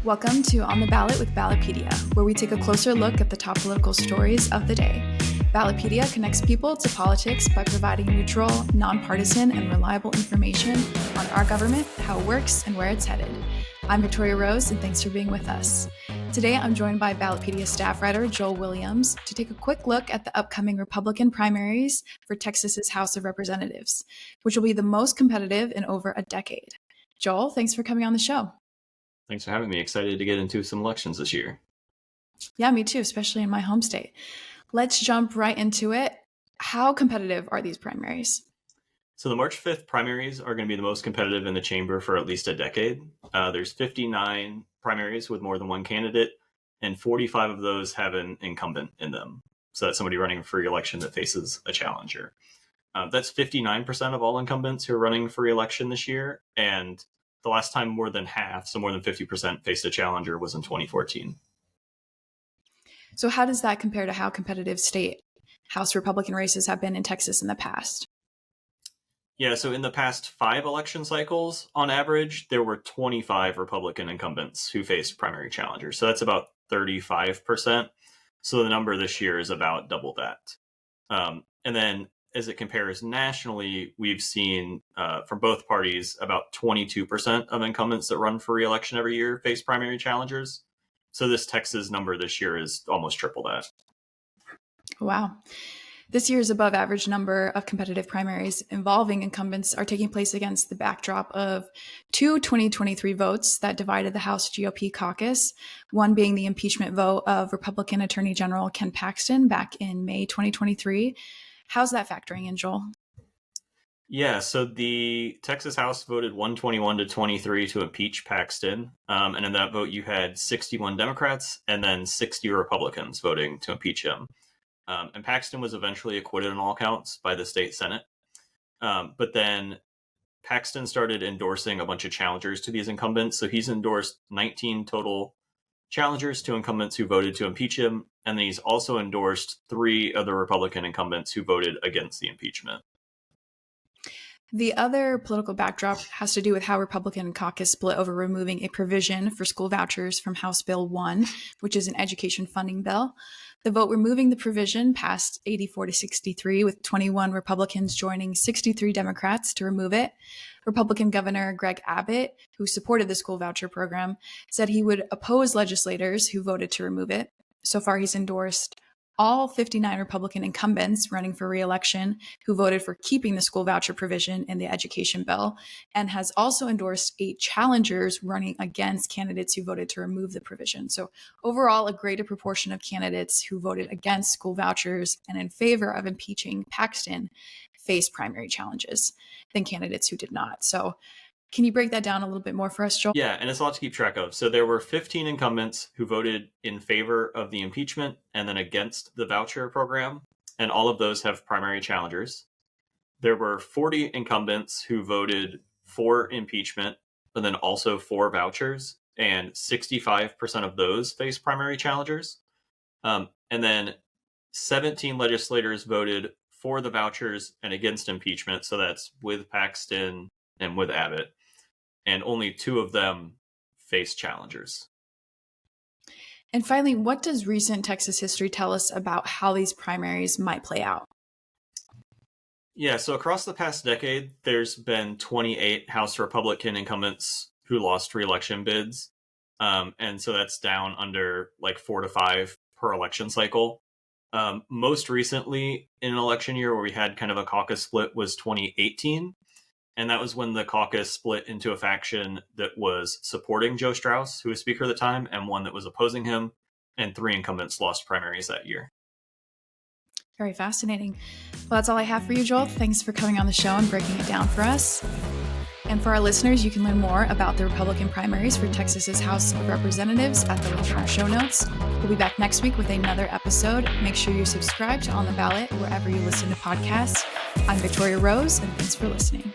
Welcome to On the Ballot with Ballotpedia, where we take a closer look at the top political stories of the day. Ballotpedia connects people to politics by providing neutral, nonpartisan, and reliable information on our government, how it works, and where it's headed. I'm Victoria Rose, and thanks for being with us. Today, I'm joined by Ballotpedia staff writer Joel Williams to take a quick look at the upcoming Republican primaries for Texas's House of Representatives, which will be the most competitive in over a decade. Joel, thanks for coming on the show. Thanks for having me. Excited to get into some elections this year. Yeah, me too, especially in my home state. Let's jump right into it. How competitive are these primaries? So the March 5th primaries are going to be the most competitive in the chamber for at least a decade. There's 59 primaries with more than one candidate, and 45 of those have an incumbent in them. So that's somebody running for re-election that faces a challenger. That's 59% of all incumbents who are running for re-election this year, and the last time more than half, so more than 50%, faced a challenger was in 2014. So how does that compare to how competitive state House Republican races have been in Texas in the past? Yeah, so in the past 5 election cycles, on average, there were 25 Republican incumbents who faced primary challengers. So that's about 35%. So the number this year is about double that. And then as it compares nationally, we've seen from both parties about 22% of incumbents that run for re-election every year face primary challengers. So this Texas number this year is almost triple that. Wow. This year's above average number of competitive primaries involving incumbents are taking place against the backdrop of 2 2023 votes that divided the House GOP caucus, one being the impeachment vote of Republican Attorney General Ken Paxton back in May 2023. How's that factoring in, Joel? Yeah, so the Texas House voted 121-23 to impeach Paxton. And in that vote, you had 61 Democrats and then 60 Republicans voting to impeach him. And Paxton was eventually acquitted on all counts by the state Senate. But then Paxton started endorsing a bunch of challengers to these incumbents. So he's endorsed 19 total challengers to incumbents who voted to impeach him. And then he's also endorsed 3 other Republican incumbents who voted against the impeachment. The other political backdrop has to do with how Republican caucus split over removing a provision for school vouchers from House Bill 1, which is an education funding bill. The vote removing the provision passed 84-63, with 21 Republicans joining 63 Democrats to remove it. Republican Governor Greg Abbott, who supported the school voucher program, said he would oppose legislators who voted to remove it. So far, he's endorsed all 59 Republican incumbents running for re-election who voted for keeping the school voucher provision in the education bill, and has also endorsed 8 challengers running against candidates who voted to remove the provision. So overall, a greater proportion of candidates who voted against school vouchers and in favor of impeaching Paxton faced primary challenges than candidates who did not. So can you break that down a little bit more for us, Joel? Yeah, and it's a lot to keep track of. So there were 15 incumbents who voted in favor of the impeachment and then against the voucher program, and all of those have primary challengers. There were 40 incumbents who voted for impeachment and then also for vouchers, and 65% of those face primary challengers. And then 17 legislators voted for the vouchers and against impeachment, so that's with Paxton and with Abbott. And only 2 of them face challengers. And finally, what does recent Texas history tell us about how these primaries might play out? Yeah, so across the past decade, there's been 28 House Republican incumbents who lost re-election bids. And so that's down under like 4 to 5 per election cycle. Most recently in an election year where we had kind of a caucus split was 2018. And that was when the caucus split into a faction that was supporting Joe Straus, who was Speaker at the time, and one that was opposing him. And 3 incumbents lost primaries that year. Very fascinating. Well, that's all I have for you, Joel. Thanks for coming on the show and breaking it down for us. And for our listeners, you can learn more about the Republican primaries for Texas's House of Representatives at the link in our show notes. We'll be back next week with another episode. Make sure you subscribe to On the Ballot wherever you listen to podcasts. I'm Victoria Rose, and thanks for listening.